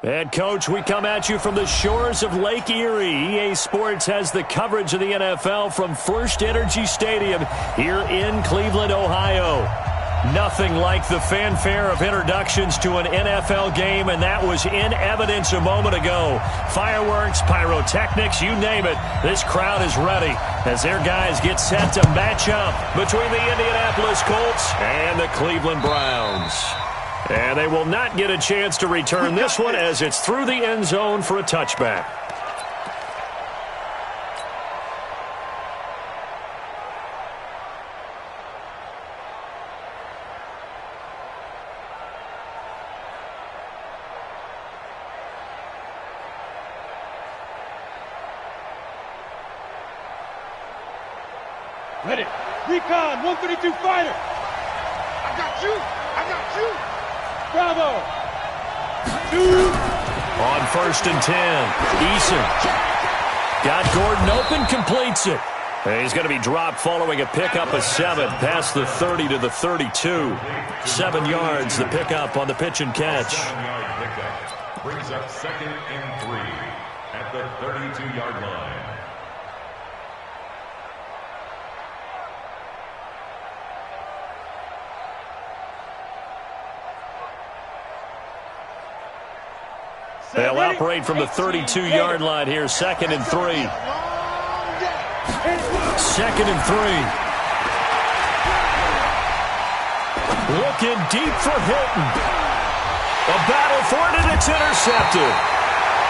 And, Coach, we come at you from the shores of Lake Erie. EA Sports has the coverage of the NFL from First Energy Stadium here in Cleveland, Ohio. Nothing like the fanfare of introductions to an NFL game, and that was in evidence a moment ago. Fireworks, pyrotechnics, you name it. This crowd is ready as their guys get set to match up between the Indianapolis Colts and the Cleveland Browns. And they will not get a chance to return this one as it's through the end zone for a touchback. Ready. Recon, 132 fighter. I got you. I got you. Bravo. 2. On 1st and 10, Eason got Gordon open, completes it. He's going to be dropped following a pickup of 7 past the 30 to the 32. 7 yards, the pickup on the pitch and catch. Brings up 2nd and 3 at the 32-yard line. They'll operate from the 32-yard line here, 2nd and 3. 2nd and 3. Looking deep for Hilton. A battle for it, and it's intercepted.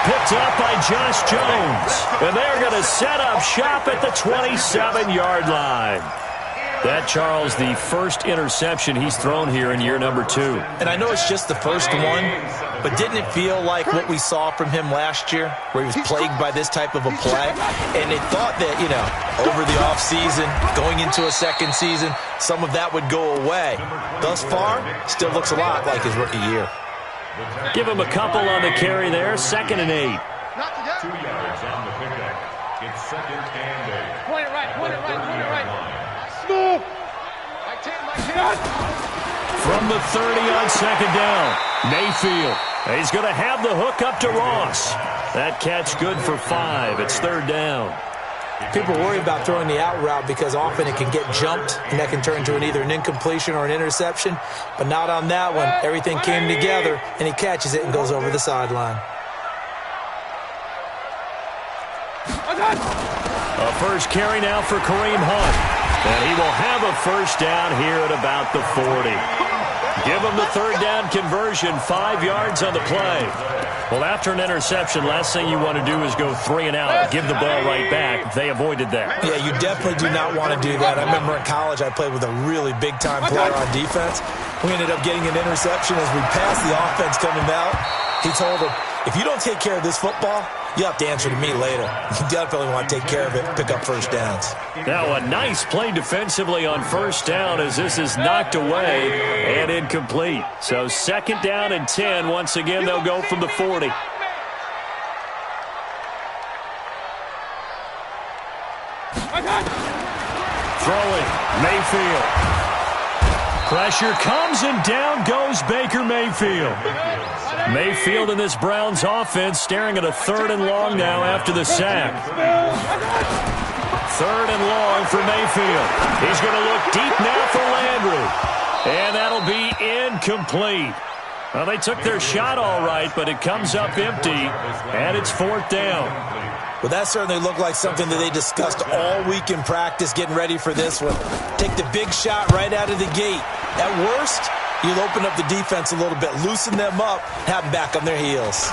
Picked up by Josh Jones. And they're going to set up shop at the 27-yard line. That, Charles, the first interception he's thrown here in year number 2. And I know it's just the first one, but didn't it feel like what we saw from him last year, where he was plagued by this type of a play? And they thought that, over the offseason, going into a second season, some of that would go away. Thus far, still looks a lot like his rookie year. Give him a couple on the carry there, 2nd and 8. 2 yards on the pickup. It's 2nd and 8. Point it right, point it right, point it right. From the 30 on 2nd down, Mayfield. He's going to have the hook up to Ross. That catch good for 5. It's 3rd down. People worry about throwing the out route because often it can get jumped, and that can turn into either an incompletion or an interception. But not on that one. Everything came together, and he catches it and goes over the sideline. A first carry now for Kareem Hunt. And he will have a first down here at about the 40. Give him the 3rd down conversion, 5 yards on the play. Well, after an interception, last thing you want to do is go 3 and out, give the ball right back. They avoided that. Yeah, you definitely do not want to do that. I remember in college I played with a really big-time player on defense. We ended up getting an interception as we passed the offense coming out. He told him, if you don't take care of this football, you have to answer to me later. You definitely want to take care of it, pick up first downs. Now a nice play defensively on first down as this is knocked away and incomplete. So 2nd down and 10. Once again, they'll go from the 40. Throwing, Mayfield. Pressure comes and down goes Baker Mayfield. Mayfield in this Browns offense staring at a 3rd and long now after the sack. 3rd and long for Mayfield. He's going to look deep now for Landry. And that'll be incomplete. Well, they took their shot all right, but it comes up empty, and it's 4th down. Well, that certainly looked like something that they discussed all week in practice, getting ready for this one. Take the big shot right out of the gate. At worst, you'll open up the defense a little bit, loosen them up, have them back on their heels.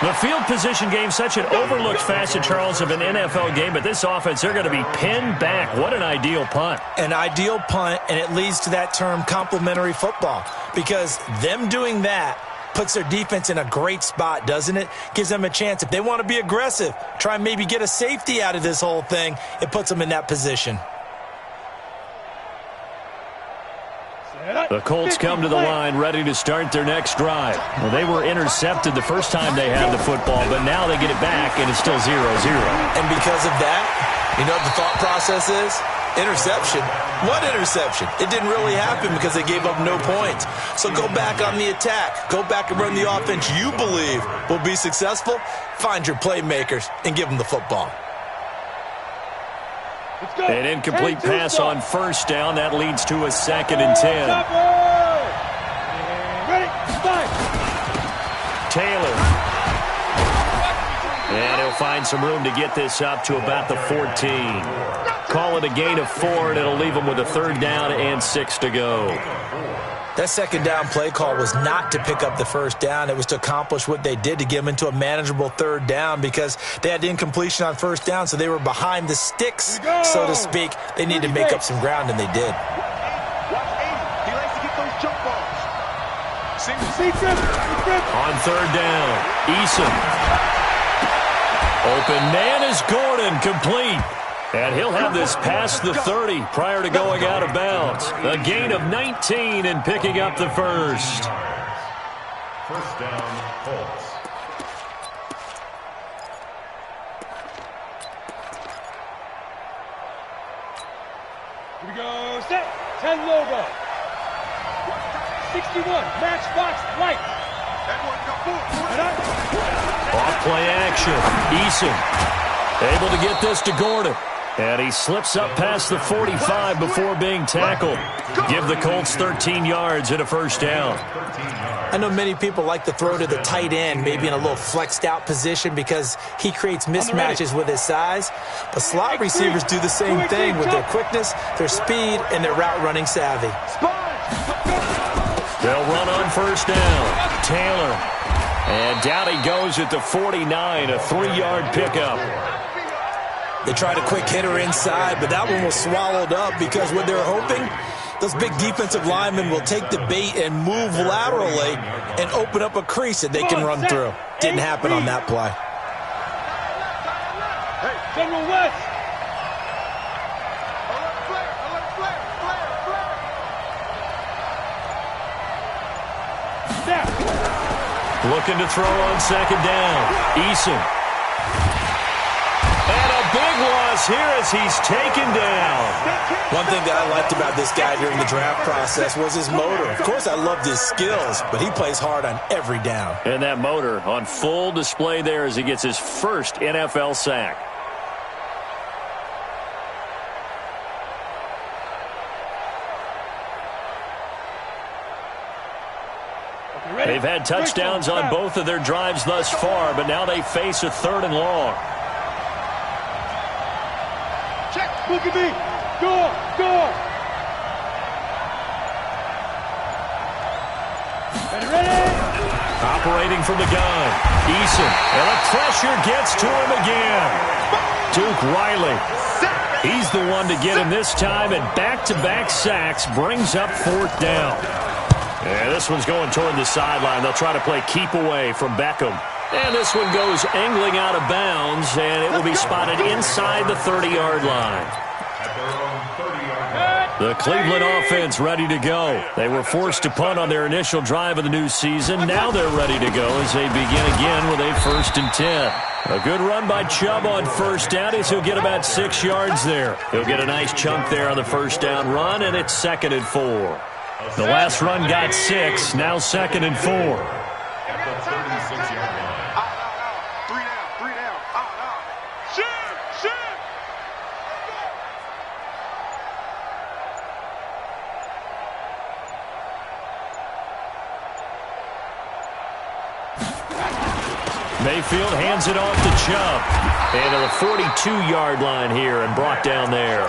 The field position game, such an overlooked facet, Charles, of an NFL game, but this offense, they're going to be pinned back. What an ideal punt. An ideal punt, and it leads to that term complementary football, because them doing that puts their defense in a great spot, doesn't it? Gives them a chance. If they want to be aggressive, try and maybe get a safety out of this whole thing, it puts them in that position. The Colts come to the line ready to start their next drive. Well, they were intercepted the first time they had the football, but now they get it back, and it's still 0-0. And because of that, You know what the thought process is? Interception. What interception? It didn't really happen because they gave up no points. So go back on the attack. Go back and run the offense you believe will be successful. Find your playmakers and give them the football. An incomplete pass on first down. That leads to a 2nd and 10. Taylor. And he'll find some room to get this up to about the 14. Call it a gain of 4, and it'll leave them with a 3rd down and 6 to go. That 2nd down play call was not to pick up the 1st down. It was to accomplish what they did, to get them into a manageable 3rd down, because they had incompletion on 1st down, so they were behind the sticks, so to speak. They needed to make up some ground, and they did. He likes to get those jump balls. On 3rd down, Eason. Open man is Gordon, complete. And he'll have this past the 30 prior to going out of bounds. A gain of 19 and picking up the 1st. 1st down, Colts. Here we go, set, 10 logo. 61, matchbox light. Off play action, Eason able to get this to Gordon. And he slips up past the 45 before being tackled. Give the Colts 13 yards and a 1st down. I know many people like to throw to the tight end, maybe in a little flexed out position because he creates mismatches with his size. But slot receivers do the same thing with their quickness, their speed, and their route running savvy. They'll run on 1st down. Taylor. And down he goes at the 49, a 3-yard pickup. They tried a quick hitter inside, but that one was swallowed up because what they're hoping, those big defensive linemen will take the bait and move laterally and open up a crease that they can run through. Didn't happen on that play. Hey, General West. Looking to throw on 2nd down. Eason. And a big loss here as he's taken down. One thing that I liked about this guy during the draft process was his motor. Of course, I loved his skills, but he plays hard on every down. And that motor on full display there as he gets his 1st NFL sack. They've had touchdowns on both of their drives thus far, but now they face a 3rd and long. Check, look at me. Door. Ready? Operating from the gun. Eason. And the pressure gets to him again. Duke Riley. He's the one to get him this time, and back-to-back sacks brings up 4th down. And this one's going toward the sideline. They'll try to play keep away from Beckham. And this one goes angling out of bounds, and it will be spotted inside the 30-yard line. The Cleveland offense ready to go. They were forced to punt on their initial drive of the new season. Now they're ready to go as they begin again with a 1st and 10. A good run by Chubb on 1st down as he'll get about 6 yards there. He'll get a nice chunk there on the 1st down run, and it's 2nd and 4. The last run got 6, now 2nd and 4. At the 36-yard line. Three down. Shoot. Mayfield hands it off to Chubb. And to the 42-yard line here and brought down there.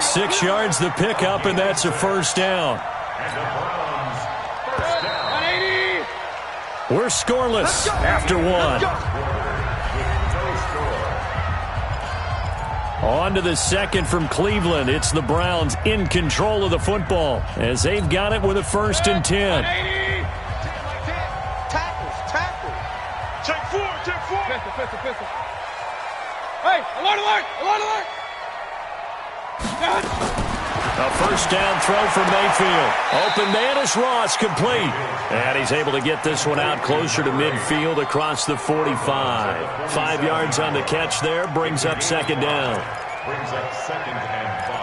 6 yards the pickup, and that's a 1st down. And the Browns, 1st down. We're scoreless after 1. On to the 2nd from Cleveland. It's the Browns in control of the football as they've got it with a 1st and 10. Check 4. Pistol. Hey, alert. A 1st down throw from Mayfield. Open man is Ross, complete. And he's able to get this one out closer to midfield across the 45. 5 yards on the catch there, brings up 2nd down. brings up 2nd and 5.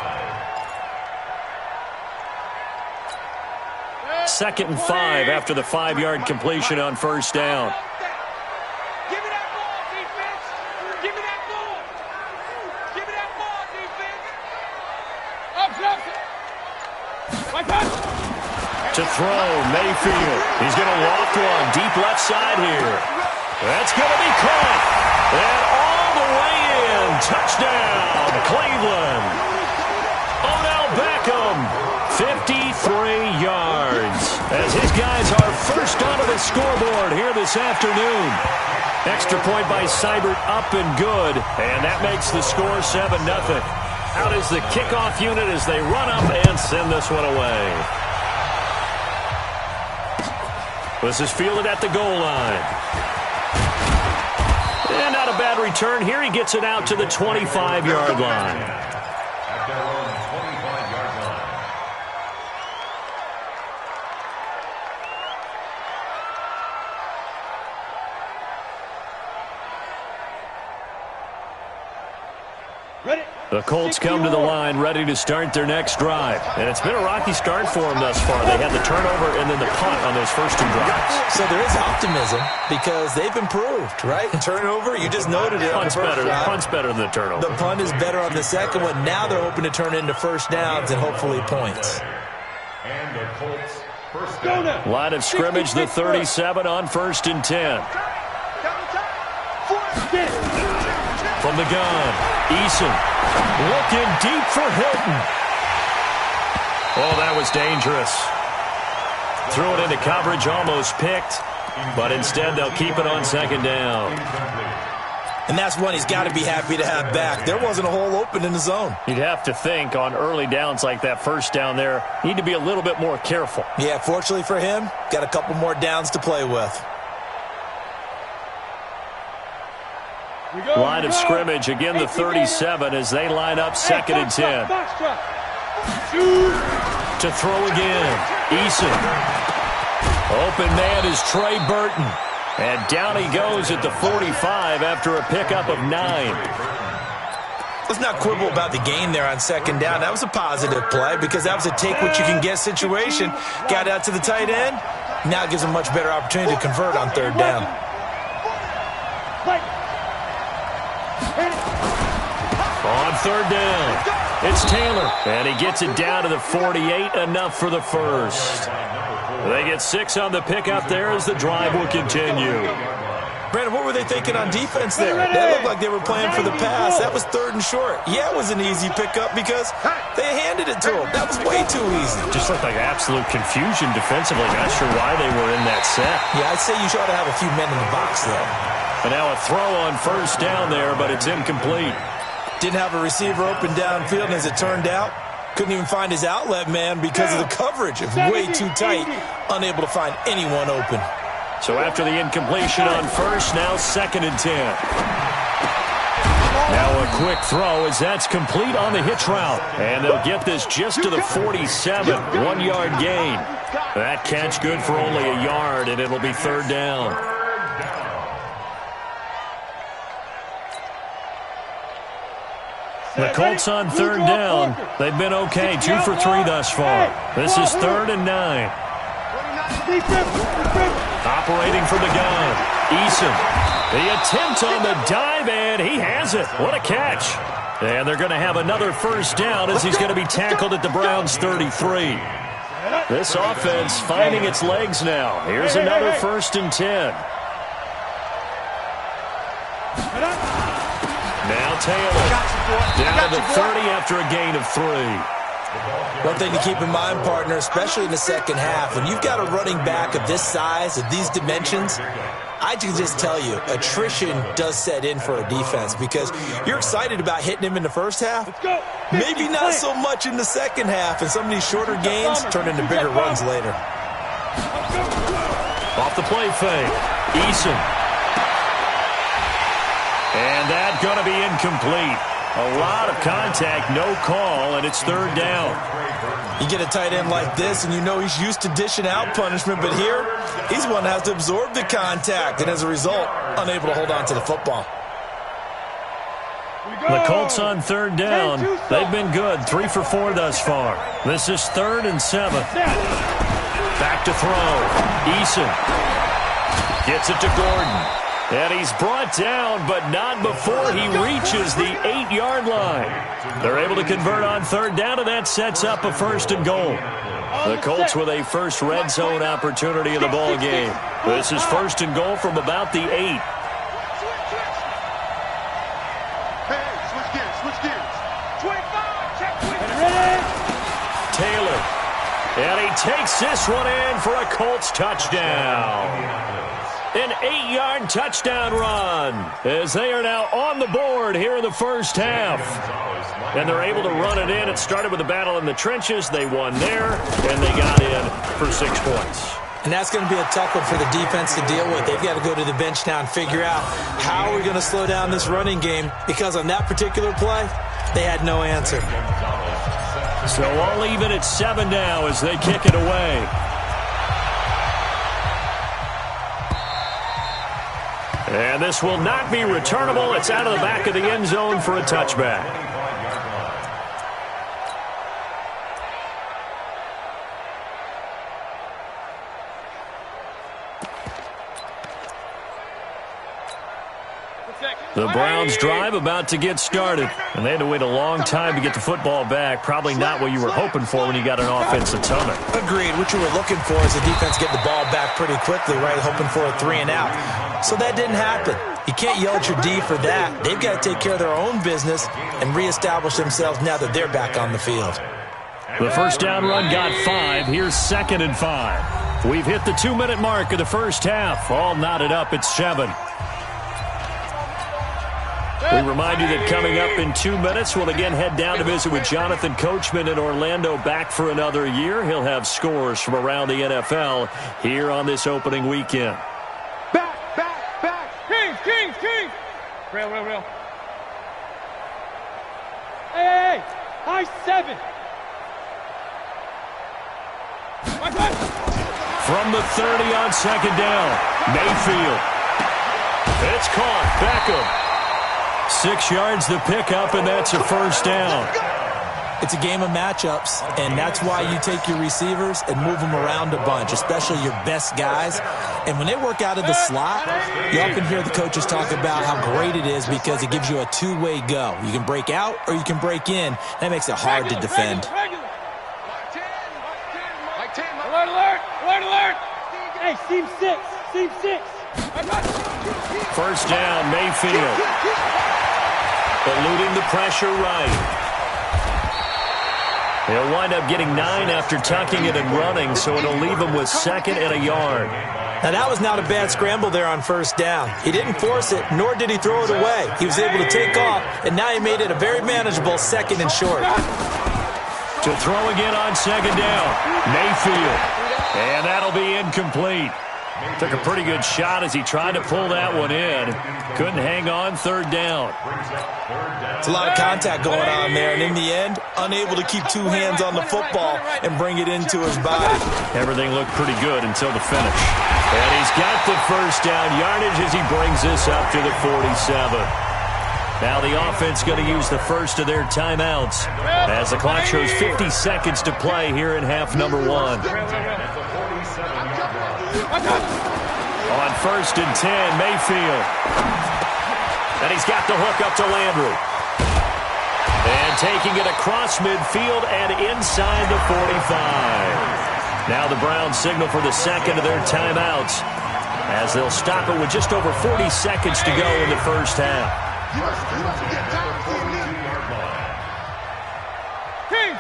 2nd and 5 after the 5-yard completion on first down. Give me that ball, defense. Give me that ball. Give me that ball, defense. Up. Like that. To throw, Mayfield. He's going to loft one deep left side here. That's going to be caught. And all the way in. Touchdown, Cleveland. Odell Beckham, 53 yards. As his guys are first onto the scoreboard here this afternoon. Extra point by Seibert, up and good. And that makes the score 7-0. Out is the kickoff unit as they run up and send this one away. This is fielded at the goal line. And not a bad return here. He gets it out to the 25-yard line. At their own 25-yard line. Ready? The Colts come to the line ready to start their next drive. And it's been a rocky start for them thus far. They had the turnover and then the punt on those first 2 drives. So there is optimism because they've improved, right? Turnover, you just noted it. Punt's better than the turnover. The punt is better on the second one. Now they're hoping to turn into first downs and hopefully points. And the Colts first down. Line of scrimmage, the 37 on 1st and 10. From the gun, Eason looking deep for Hilton. Oh, that was dangerous. Threw it into coverage, almost picked, but instead they'll keep it on 2nd down. And that's one he's got to be happy to have back. There wasn't a hole open in the zone. You'd have to think on early downs like that first down there, need to be a little bit more careful. Yeah, fortunately for him, got a couple more downs to play with. Line of scrimmage, again the 37 as they line up 2nd and 10. To throw again, Eason. Open man is Trey Burton. And down he goes at the 45 after a pickup of 9. Let's not quibble about the gain there on 2nd down. That was a positive play because that was a take-what-you-can-get situation. Got out to the tight end. Now it gives him a much better opportunity to convert on 3rd down. On 3rd down, it's Taylor, and he gets it down to the 48, enough for the first. They get 6 on the pickup there as the drive will continue. Brandon, what were they thinking on defense there? They looked like they were playing for the pass. That was 3rd and short. Yeah, it was an easy pickup because they handed it to him. That was way too easy. Just looked like absolute confusion defensively. Not sure why they were in that set. Yeah, I'd say you ought to have a few men in the box there. And now a throw on 1st down there, but it's incomplete. Didn't have a receiver open downfield, and as it turned out, couldn't even find his outlet man because of the coverage. It was way too tight, unable to find anyone open. So after the incompletion on 1st, now 2nd and 10. Now a quick throw as that's complete on the hitch route. And they'll get this just to the 47, 1-yard gain. That catch good for only a yard, and it'll be 3rd down. The Colts on 3rd down. They've been okay, 2 for 3 thus far. This is 3rd and 9. Operating from the gun, Eason. The attempt on the dive, and he has it. What a catch. And they're going to have another 1st down as he's going to be tackled at the Browns' 33. This offense finding its legs now. Here's another 1st and 10. Now Taylor down to the 30 after a gain of 3. One thing to keep in mind, partner, especially in the second half, when you've got a running back of this size, of these dimensions, I can just tell you, attrition does set in for a defense because you're excited about hitting him in the first half. Maybe not so much in the second half, and some of these shorter gains turn into bigger runs later. Off the play fake, Eason. And that's going to be incomplete. A lot of contact, no call, and it's 3rd down. You get a tight end like this, and you know he's used to dishing out punishment, but here, he's one that has to absorb the contact, and as a result, unable to hold on to the football. The Colts on third down. They've been good, 3 for 4 thus far. This is 3rd and 7. Back to throw. Eason gets it to Gordon. And he's brought down, but not before he reaches the 8-yard line. They're able to convert on third down, and that sets up a 1st and goal. The Colts with a first red zone opportunity in the ball game. This is 1st and goal from about the 8. Taylor. And he takes this one in for a Colts touchdown. An 8-yard touchdown run as they are now on the board here in the first half. And they're able to run it in. It started with a battle in the trenches. They won there, and they got in for 6 points. And that's going to be a tough one for the defense to deal with. They've got to go to the bench now and figure out how we're going to slow down this running game, because on that particular play, they had no answer. So all even at 7 now as they kick it away. And this will not be returnable. It's out of the back of the end zone for a touchback. The Browns drive about to get started. And they had to wait a long time to get the football back. Probably not what you were hoping for when you got an offensive tunnel. Agreed. What you were looking for is the defense get the ball back pretty quickly, right? Hoping for a 3 and out. So that didn't happen. You can't yell at your D for that. They've got to take care of their own business and reestablish themselves now that they're back on the field. The first down run got 5. Here's 2nd and 5. We've hit the 2-minute mark of the first half. All knotted up at 7. We remind you that coming up in 2 minutes, we'll again head down to visit with Jonathan Coachman in Orlando, back for another year. He'll have scores from around the NFL here on this opening weekend. Back. Kings. Real. Hey. High 7. From the 30 on 2nd down, Mayfield. It's caught. Beckham. 6 yards the pickup, and that's a first down. It's a game of matchups, and that's why you take your receivers and move them around a bunch, especially your best guys. And when they work out of the slot, you often hear the coaches talk about how great it is because it gives you a two-way go. You can break out or you can break in. That makes it hard to defend. Alert. Hey, seam 6. First down, Mayfield. Eluding the pressure right. He'll wind up getting 9 after tucking it and running, so it'll leave him with 2nd and a yard. Now, that was not a bad scramble there on first down. He didn't force it, nor did he throw it away. He was able to take off, and now he made it a very manageable 2nd and short. To throw again on 2nd down, Mayfield. And that'll be incomplete. Took a pretty good shot as he tried to pull that one in. Couldn't hang on 3rd down. It's a lot of contact going on there, and in the end, unable to keep 2 hands on the football and bring it into his body. Everything looked pretty good until the finish. And he's got the first down yardage as he brings this up to the 47. Now the offense going to use the first of their timeouts as the clock shows 50 seconds to play here in half number 1. On 1st and 10, Mayfield. And he's got the hook up to Landry. And taking it across midfield and inside the 45. Now the Browns signal for the 2nd of their timeouts as they'll stop it with just over 40 seconds to go in the first half. Kings.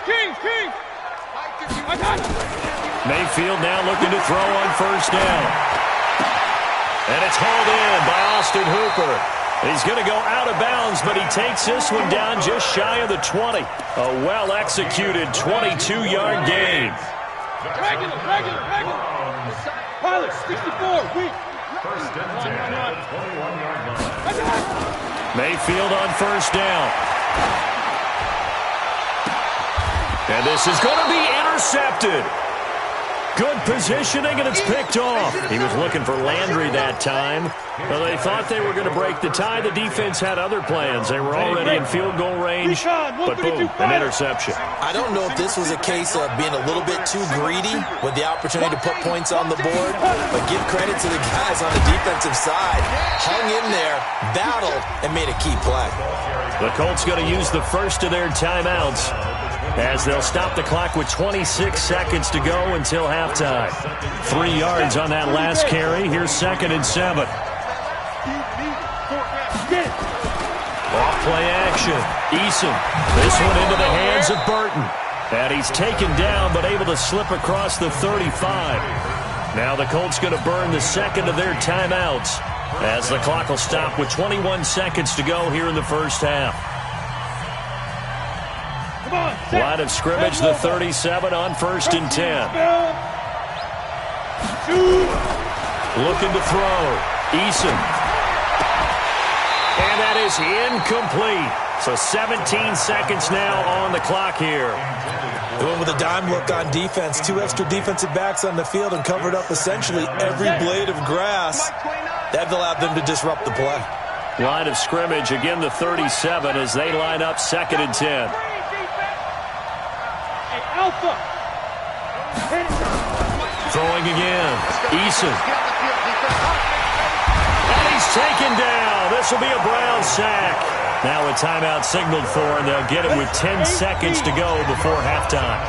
Mayfield now looking to throw on first down. And it's hauled in by Austin Hooper. He's going to go out of bounds, but he takes this one down just shy of the 20. A well-executed 22-yard gain. Regular. Pilot, 64, weak. First and 10 at the 21-yard line. Mayfield on first down. And this is going to be intercepted. Good positioning, and it's picked off. He was looking for Landry that time. Well, they thought they were going to break the tie. The defense had other plans. They were already in field goal range, but boom, an interception. I don't know if this was a case of being a little bit too greedy with the opportunity to put points on the board, but give credit to the guys on the defensive side. Hung in there, battled, and made a key play. The Colts going to use the first of their timeouts as they'll stop the clock with 26 seconds to go until halftime. 3 yards on that last carry. Here's 2nd and 7. Off play action. Eason. This one into the hands of Burton. And he's taken down but able to slip across the 35. Now the Colts going to burn the second of their timeouts as the clock will stop with 21 seconds to go here in the first half. Line of scrimmage, the 37 on 1st and 10. Looking to throw. Eason. And that is incomplete. So 17 seconds now on the clock here. Going with a dime look on defense. 2 extra defensive backs on the field and covered up essentially every blade of grass. That allowed them to disrupt the play. Line of scrimmage, again the 37 as they line up 2nd and 10. Throwing again. Eason. And he's taken down. This will be a Brown sack. Now a timeout signaled for, and they'll get it with 10 seconds to go before halftime.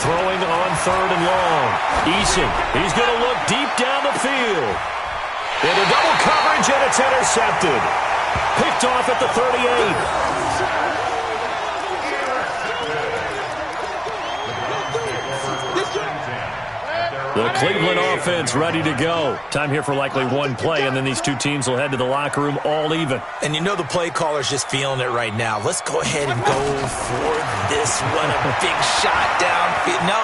Throwing on 3rd and long. Eason. He's going to look deep down the field. Into double coverage, and it's intercepted. Picked off at the 38. The Cleveland offense ready to go. Time here for likely one play, and then these two teams will head to the locker room all even. And you know the play caller's just feeling it right now. Let's go ahead and go for this one. A big shot downfield. No.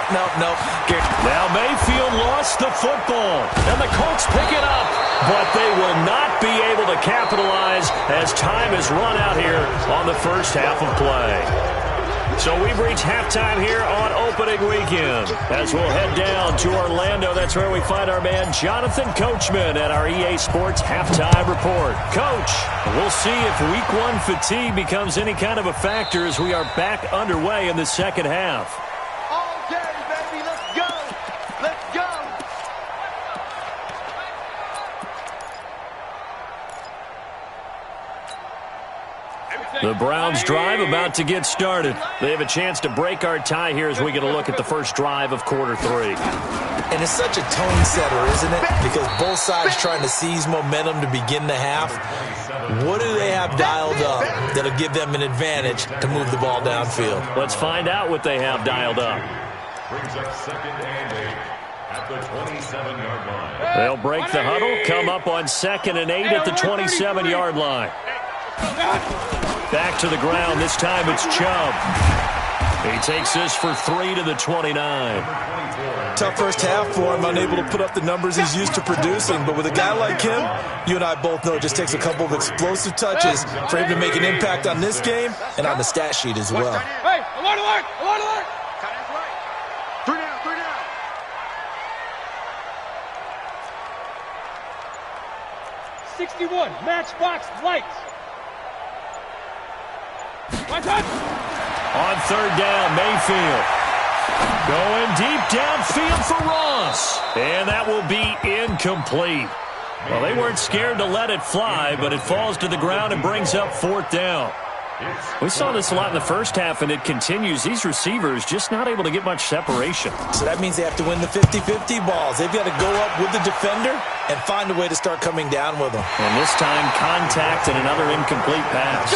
Now Mayfield lost the football, and the Colts pick it up. But they will not be able to capitalize as time is run out here on the first half of play. So we've reached halftime here on opening weekend. As we'll head down to Orlando, that's where we find our man Jonathan Coachman at our EA Sports Halftime Report. Coach, we'll see if Week 1 fatigue becomes any kind of a factor as we are back underway in the second half. Okay, baby, let's go. Let's go. The Browns drive about to get started. They have a chance to break our tie here as we get a look at the first drive of quarter 3. And it's such a tone setter, isn't it? Because both sides trying to seize momentum to begin the half. What do they have dialed up that'll give them an advantage to move the ball downfield? Let's find out what they have dialed up. Brings up 2nd and 8 at the 27-yard line. They'll break the huddle, come up on 2nd and 8 at the 27-yard line. Back to the ground. This time it's Chubb. He takes this for 3 to the 29. Tough first half for him, unable to put up the numbers he's used to producing. But with a guy like him, you and I both know it just takes a couple of explosive touches for him to make an impact on this game and on the stat sheet as well. Hey, alert, alert, alert, alert. 3 down, 3 down. '61, matchbox lights. On 3rd down, Mayfield. Going deep downfield for Ross. And that will be incomplete. Well, they weren't scared to let it fly, but it falls to the ground and brings up 4th down. We saw this a lot in the first half, and it continues. These receivers just not able to get much separation. So that means they have to win the 50-50 balls. They've got to go up with the defender and find a way to start coming down with them. And this time, contact and another incomplete pass.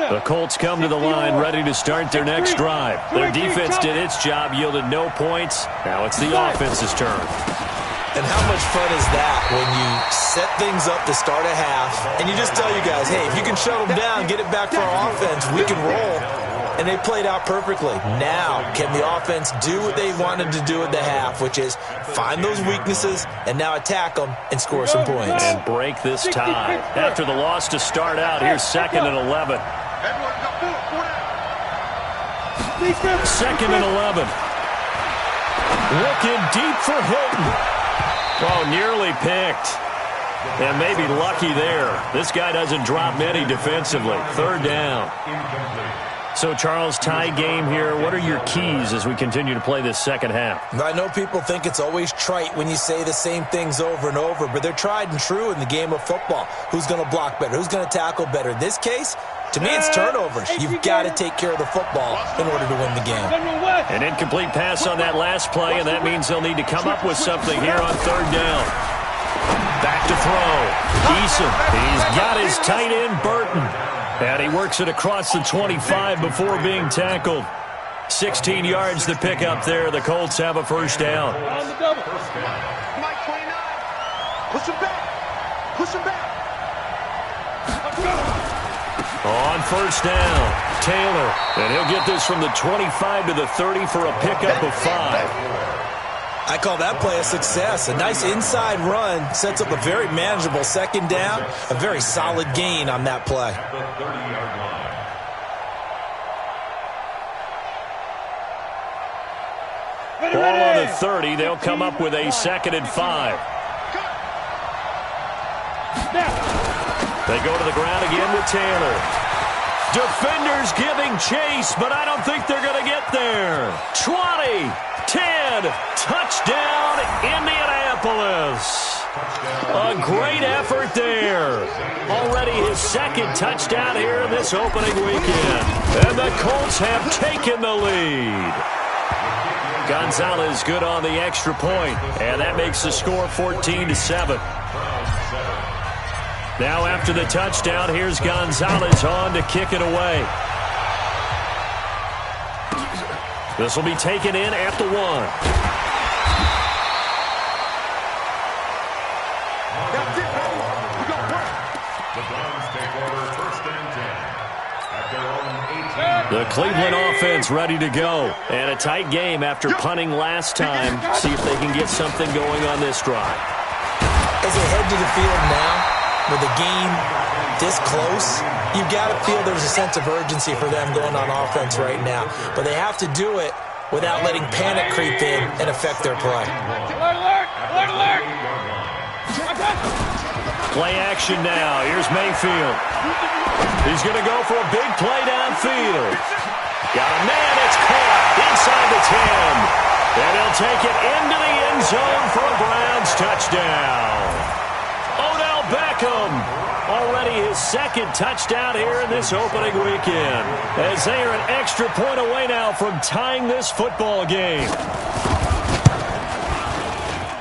The Colts come to the line ready to start their next drive. Their defense did its job, yielded no points. Now it's the offense's turn. And how much fun is that when you set things up to start a half and you just tell you guys, hey, if you can shut them down, get it back for our offense, we can roll. and they played out perfectly. Now, can the offense do what they wanted to do at the half, which is find those weaknesses and now attack them and score some points? And break this tie. After the loss to start out, here's 2nd and 11. 2nd and 11. Looking deep for Hilton. Oh, nearly picked. And maybe lucky there. This guy doesn't drop many defensively. 3rd down. So, Charles, tie game here. What are your keys as we continue to play this second half? I know people think it's always trite when you say the same things over and over, but they're tried and true in the game of football. Who's going to block better? Who's going to tackle better? In this case, to me, it's turnovers. You've got to take care of the football in order to win the game. An incomplete pass on that last play, and that means they'll need to come up with something here on 3rd down. Back to throw. Eason. He's got his tight end, Burton. And he works it across the 25 before being tackled. 16 yards to pick up there. The Colts have a 1st down. On the double. Mike 29. Push him back. Push him back. On 1st down, Taylor. And he'll get this from the 25 to the 30 for a pickup of 5. I call that play a success. A nice inside run sets up a very manageable 2nd down. A very solid gain on that play. The 30-yard line. Ball on the 30. They'll come up with a 2nd and 5. They go to the ground again with Taylor. Defenders giving chase, but I don't think they're going to get there. 20, 10, touchdown, Indianapolis. A great effort there. Already his 2nd touchdown here in this opening weekend. And the Colts have taken the lead. Gonzalez good on the extra point, and that makes the score 14-7. Now after the touchdown, here's Gonzalez on to kick it away. This will be taken in at the 1. The Browns take over 1st and 10 at their own 18. The Cleveland offense ready to go. And a tight game after punting last time. See if they can get something going on this drive. As they head to the field now, with the game this close, you've got to feel there's a sense of urgency for them going on offense right now. But they have to do it without letting panic creep in and affect their play. Alert! Alert! Alert! Play action now. Here's Mayfield. He's going to go for a big play downfield. Got a man. It's caught inside the 10. And he'll take it into the end zone for a Browns touchdown. Odell Beckham, already his 2nd touchdown here in this opening weekend. As they are an extra point away now from tying this football game.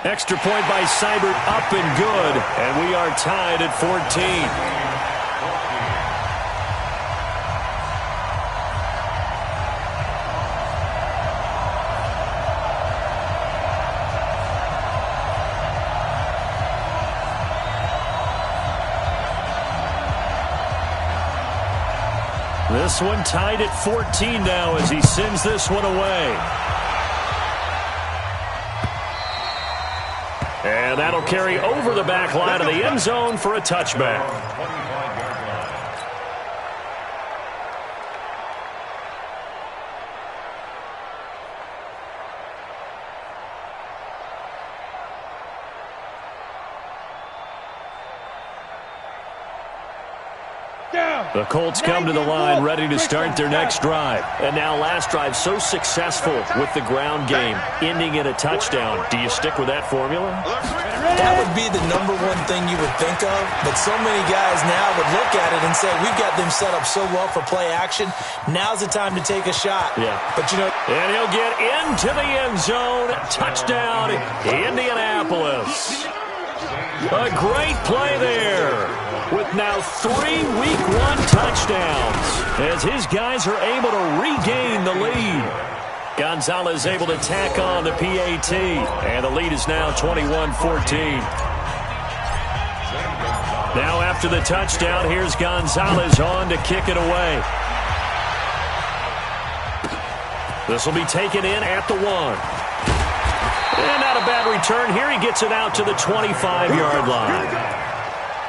Extra point by Seibert up and good, and we are tied at 14. This one tied at 14 now as he sends this one away. And that'll carry over the back line of the end zone for a touchback. The Colts come to the line ready to start their next drive. And now last drive so successful with the ground game, ending in a touchdown. Do you stick with that formula? That would be the #1 thing you would think of, but so many guys now would look at it and say, we've got them set up so well for play action. Now's the time to take a shot. Yeah. But you know, and he'll get into the end zone. Touchdown, Indianapolis. A great play there with now 3 Week 1 touchdowns as his guys are able to regain the lead. Gonzalez able to tack on the PAT, and the lead is now 21-14. Now after the touchdown, here's Gonzalez on to kick it away. This will be taken in at the 1. And not a bad return. Here he gets it out to the 25-yard line.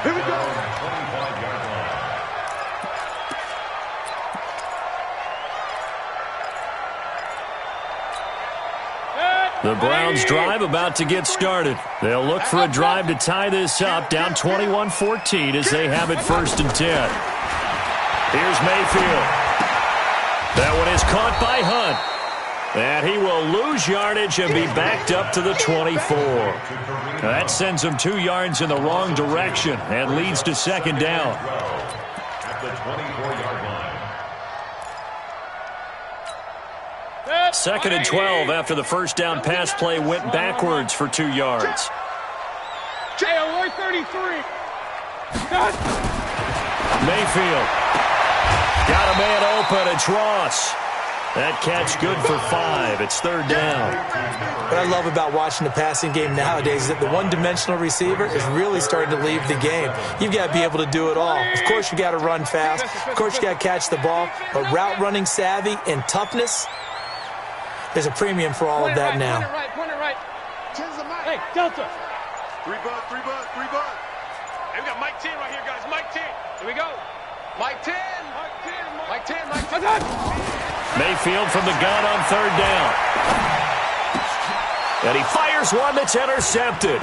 Here we go. The Browns drive about to get started. They'll look for a drive to tie this up, down 21-14 as they have it 1st and 10. Here's Mayfield. That one is caught by Hunt. And he will lose yardage and be backed up to the 24. That sends him 2 yards in the wrong direction and leads to 2nd down. At the 24-yard line. 2nd and 12 after the first down pass play went backwards for 2 yards. J.O. 33. Mayfield. Got a man open. It's Ross. That catch good for 5. It's 3rd down. What I love about watching the passing game nowadays is that the one-dimensional receiver is really starting to leave the game. You've got to be able to do it all. Of course, you got to run fast. Of course, you got to catch the ball. But route running savvy and toughness, there's a premium for all of that now. Point it right. Hey, Delta. 3 bud. Hey, we got Mike 10 right here, guys. Mike 10. Here we go. Mike 10. Mike 10. Mike 10. Mike 10. Mayfield from the gun on 3rd down. And he fires one that's intercepted.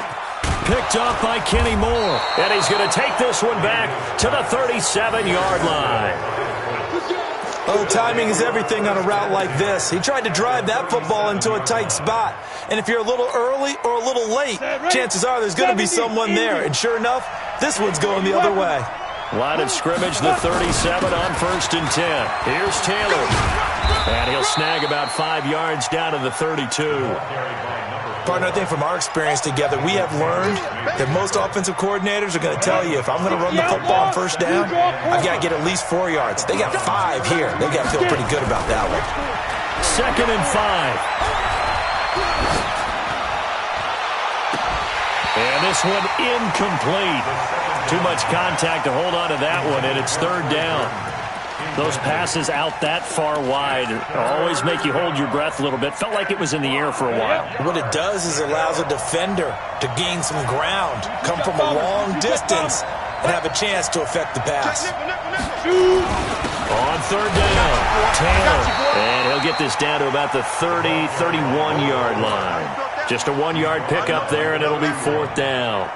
Picked off by Kenny Moore. And he's going to take this one back to the 37-yard line. Oh, timing is everything on a route like this. He tried to drive that football into a tight spot. And if you're a little early or a little late, chances are there's going to be someone there. And sure enough, this one's going the other way. Line of scrimmage, the 37 on 1st and 10. Here's Taylor. And he'll snag about 5 yards down to the 32. Partner, I think from our experience together, we have learned that most offensive coordinators are going to tell you, if I'm going to run the football on 1st down, I've got to get at least 4 yards. They got 5 here. They've got to feel pretty good about that one. 2nd and 5. And this one incomplete. Too much contact to hold on to that one, and it's 3rd down. Those passes out that far wide always make you hold your breath a little bit. Felt like it was in the air for a while. What it does is it allows a defender to gain some ground, come from a long distance, and have a chance to affect the pass. On 3rd down, Taylor. And he'll get this down to about the 30, 31-yard line. Just a 1-yard pickup there, and it'll be 4th down.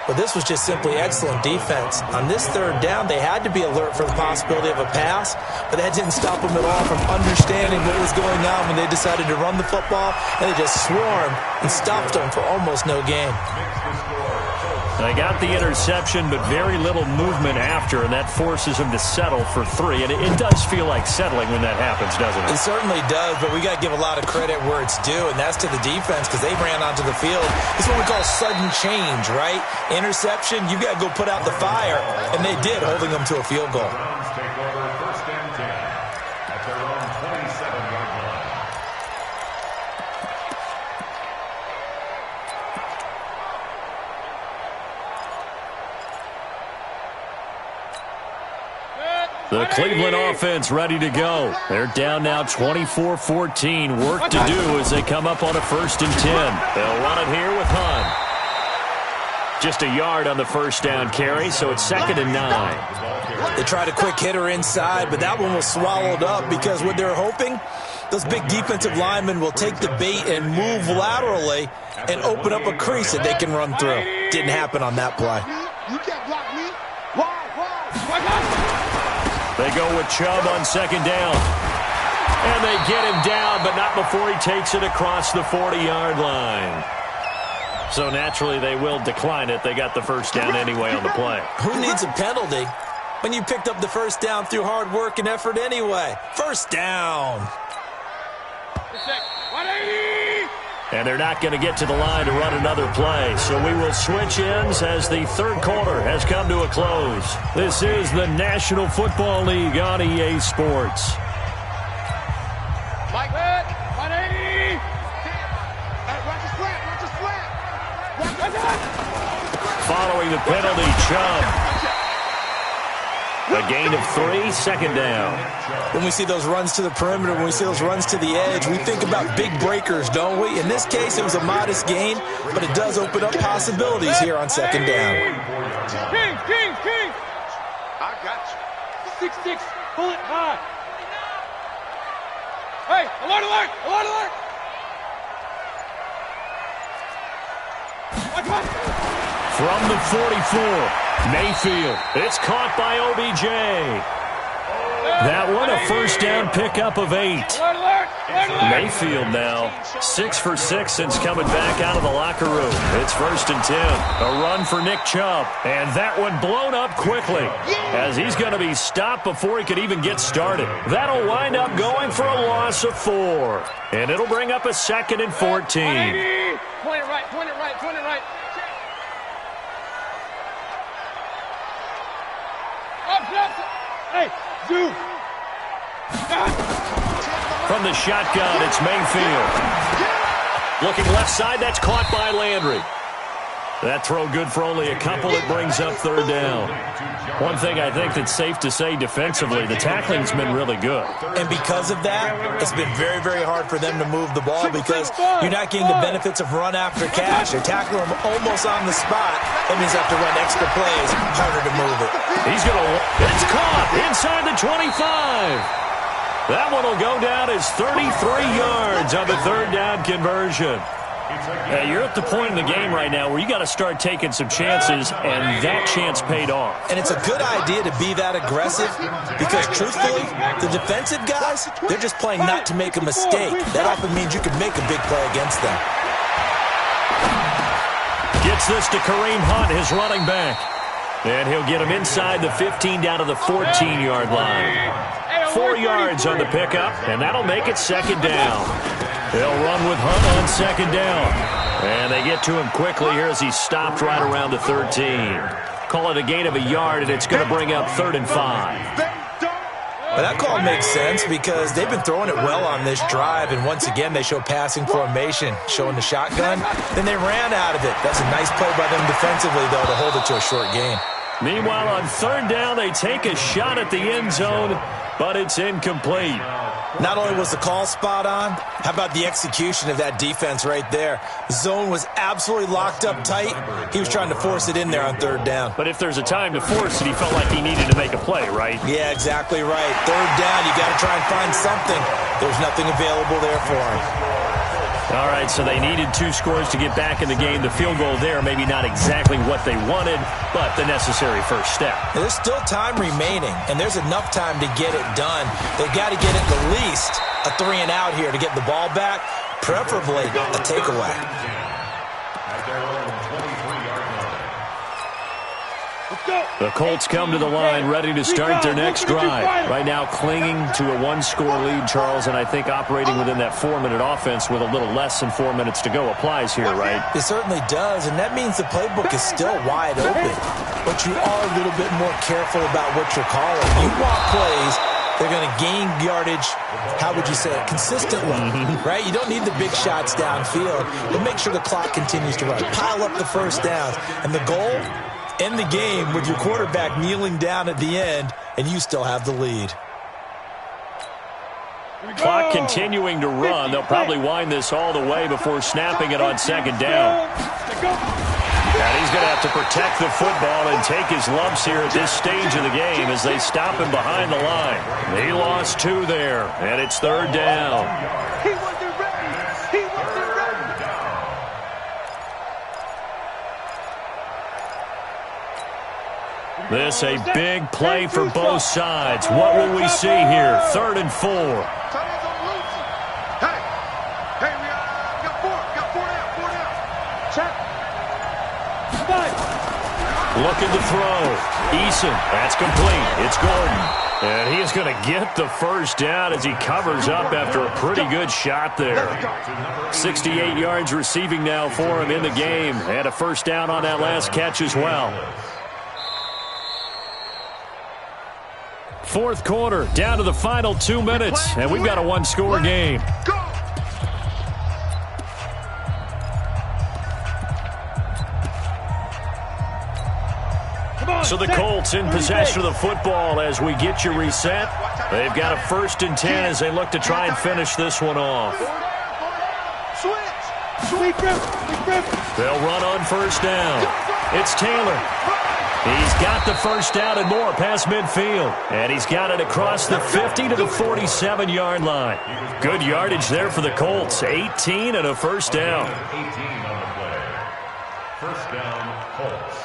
But this was just simply excellent defense. On this 3rd down, they had to be alert for the possibility of a pass, but that didn't stop them at all from understanding what was going on when they decided to run the football, and they just swarmed and stopped them for almost no gain. They got the interception, but very little movement after, and that forces them to settle for 3. And it does feel like settling when that happens, doesn't it? It certainly does, but we got to give a lot of credit where it's due, and that's to the defense because they ran onto the field. It's what we call sudden change, right? Interception, you got to go put out the fire, and they did, holding them to a field goal. Browns take over 1st and 10 at their own 27-yard line. The Cleveland offense ready to go. They're down now 24-14. Work to do as they come up on a 1st and 10. They'll run it here with Hunt. Just a yard on the 1st down carry, so it's 2nd and 9. They tried a quick hitter inside, but that one was swallowed up because what they're hoping, those big defensive linemen will take the bait and move laterally and open up a crease that they can run through. Didn't happen on that play. You can't block me. Why? They go with Chubb on 2nd down. And they get him down, but not before he takes it across the 40-yard line. So naturally, they will decline it. They got the 1st down anyway on the play. Who needs a penalty when you picked up the 1st down through hard work and effort anyway? 1st down. 180. And they're not going to get to the line to run another play. So we will switch ends as the 3rd quarter has come to a close. This is the National Football League on EA Sports. Mike, 180. Watch your slant. Following the penalty, Chubb. A gain of 3, second down. When we see those runs to the perimeter, when we see those runs to the edge, we think about big breakers, don't we? In this case, it was a modest gain, but it does open up possibilities here on second down. King! I got you. 6'6", pull it high. Hey, alert! From the 44, Mayfield. It's caught by OBJ. That one, a first down pickup of 8. Mayfield now 6 for 6 since coming back out of the locker room. It's 1st and 10. A run for Nick Chubb. And that one blown up quickly as he's going to be stopped before he could even get started. That'll wind up going for a loss of 4. And it'll bring up a 2nd and 14. Point it right. Hey, dude. From the shotgun, it's Mayfield. Looking left side, that's caught by Landry. That throw good for only a couple. It brings up 3rd down. One thing I think that's safe to say defensively, the tackling's been really good. And because of that, it's been very, very hard for them to move the ball because you're not getting the benefits of run after catch. They're tackling them almost on the spot. That means they have to run extra plays, harder to move it. It's caught inside the 25. That one will go down as 33 yards on the 3rd down conversion. You're at the point in the game right now where you got to start taking some chances, and that chance paid off. And it's a good idea to be that aggressive because, truthfully, the defensive guys, they're just playing not to make a mistake. That often means you can make a big play against them. Gets this to Kareem Hunt, his running back. And he'll get him inside the 15 down to the 14-yard line. 4 yards on the pickup, and that'll make it 2nd down. They'll run with Hunt on 2nd down. And they get to him quickly here as he's stopped right around the 13. Call it a gain of a yard, and it's going to bring up 3rd and 5. But that call makes sense because they've been throwing it well on this drive, and once again they show passing formation, showing the shotgun. Then they ran out of it. That's a nice play by them defensively, though, to hold it to a short gain. Meanwhile, on 3rd down, they take a shot at the end zone, but it's incomplete. Not only was the call spot on, how about the execution of that defense right there? The zone was absolutely locked up tight. He was trying to force it in there on 3rd down. But if there's a time to force it, he felt like he needed to make a play, right? Yeah, exactly right. 3rd down, you got to try and find something. There's nothing available there for him. All right, so they needed 2 scores to get back in the game. The field goal there, maybe not exactly what they wanted, but the necessary first step. There's still time remaining, and there's enough time to get it done. They've got to get at least a 3-and-out here to get the ball back, preferably a takeaway. The Colts come to the line ready to start their next drive. Right now clinging to a 1-score lead, Charles, and I think operating within that 4-minute offense with a little less than 4 minutes to go applies here, right? It certainly does, and that means the playbook is still wide open. But you are a little bit more careful about what you're calling. You want plays, they're going to gain yardage, how would you say it, consistently, right? You don't need the big shots downfield, but make sure the clock continues to run. Pile up the first downs, and the goal, end the game with your quarterback kneeling down at the end, and you still have the lead. Clock continuing to run. They'll probably wind this all the way before snapping it on 2nd down. And he's going to have to protect the football and take his lumps here at this stage of the game as they stop him behind the line. He lost 2 there, and it's 3rd down. He wasn't ready. He wasn't ready. This a big play for both sides. What will we see here? 3rd and 4. Hey, we got 4 down. Check. 5. Looking to throw. Eason, that's complete. It's Gordon. And he is going to get the first down as he covers up after a pretty good shot there. 68 yards receiving now for him in the game. And a first down on that last catch as well. 4th quarter, down to the final 2 minutes, and we've got a 1-score game. So the Colts in possession of the football as we get you reset. They've got a 1st and 10 as they look to try and finish this one off. They'll run on 1st down. It's Taylor. He's got the 1st down and more past midfield. And he's got it across the 50 to the 47-yard line. Good yardage there for the Colts. 18 and a 1st down. 18 on the play. 1st down, Colts.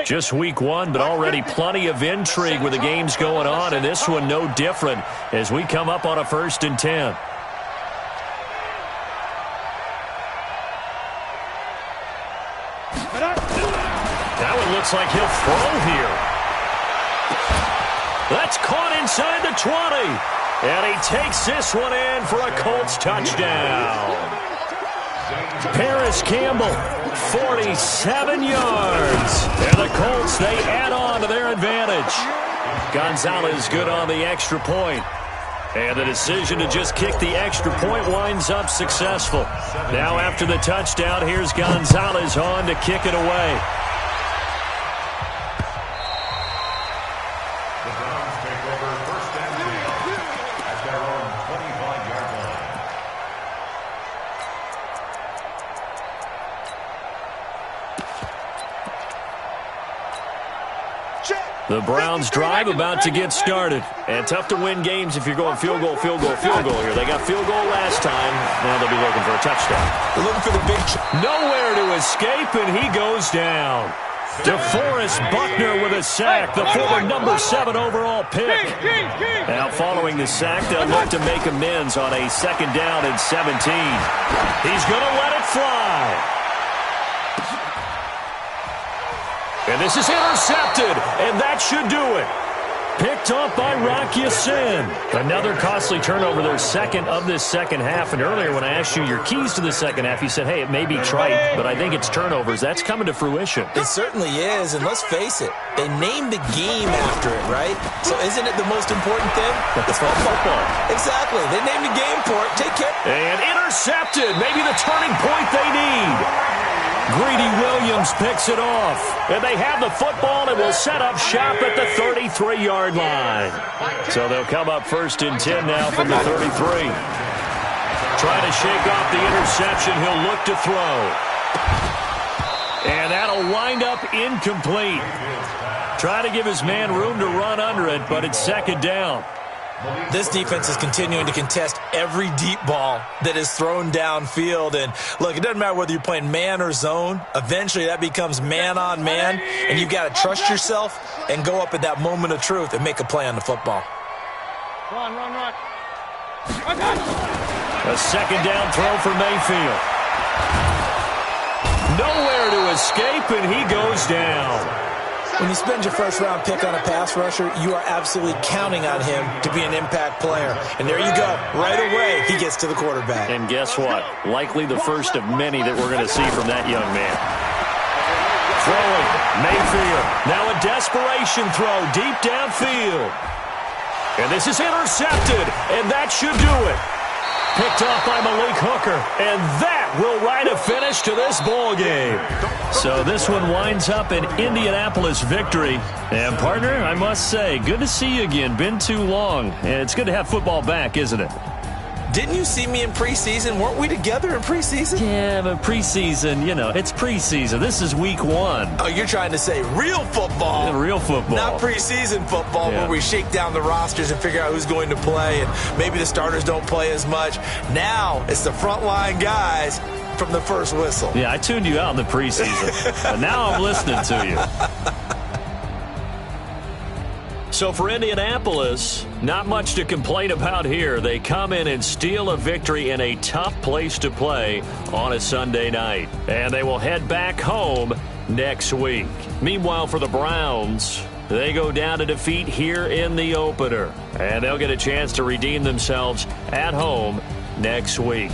Just week 1, but already plenty of intrigue with the games going on, and this one no different as we come up on a 1st and 10. That one looks like he'll throw here. That's caught inside the 20. And he takes this one in for a Colts touchdown. Paris Campbell, 47 yards. And the Colts, they add on to their advantage. Gonzalez good on the extra point. And the decision to just kick the extra point winds up successful. Now after the touchdown, here's Gonzalez on to kick it away. The Browns take over 1st and 10 at their own 25-yard line. The Browns drive about to get started. And tough to win games if you're going field goal, field goal, field goal here. They got field goal last time. Now they'll be looking for a touchdown. They're looking for the big... Nowhere to escape, and he goes down. DeForest Buckner with a sack, the former number 7 overall pick. Now following the sack, they'll look to make amends on a 2nd down and 17. He's going to let it fly. And this is intercepted, and that should do it. Picked up by Rock Ya-Sin. Another costly turnover, their 2nd of this 2nd half. And earlier when I asked you your keys to the 2nd half, you said, hey, it may be trite, but I think it's turnovers. That's coming to fruition. It certainly is, and let's face it, they named the game after it, right? So isn't it the most important thing? It's football. Exactly. They named the game for it. Take care. And intercepted. Maybe the turning point they need. Greedy Williams picks it off. And they have the football and will set up shop at the 33-yard line. So they'll come up 1st and 10 now from the 33. Trying to shake off the interception. He'll look to throw. And that'll wind up incomplete. Trying to give his man room to run under it, but it's 2nd down. This defense is continuing to contest every deep ball that is thrown downfield. And, look, it doesn't matter whether you're playing man or zone. Eventually that becomes man on man, and you've got to trust yourself and go up at that moment of truth and make a play on the football. Run. A 2nd down throw for Mayfield. Nowhere to escape, and he goes down. When you spend your 1st-round pick on a pass rusher, you are absolutely counting on him to be an impact player. And there you go. Right away, he gets to the quarterback. And guess what? Likely the first of many that we're going to see from that young man. Throwing, Mayfield. Now a desperation throw deep downfield. And this is intercepted, and that should do it. Picked off by Malik Hooker, and that will write a finish to this ball game. So this one winds up an Indianapolis victory. And, partner, I must say, good to see you again. Been too long. And it's good to have football back, isn't it? Didn't you see me in preseason? Weren't we together in preseason? Yeah, but preseason, you know, it's preseason. This is week 1. Oh, you're trying to say real football. Yeah, real football. Not preseason football where we shake down the rosters and figure out who's going to play, and maybe the starters don't play as much. Now it's the frontline guys from the first whistle. Yeah, I tuned you out in the preseason, but now I'm listening to you. So for Indianapolis, not much to complain about here. They come in and steal a victory in a tough place to play on a Sunday night. And they will head back home next week. Meanwhile, for the Browns, they go down to defeat here in the opener. And they'll get a chance to redeem themselves at home next week.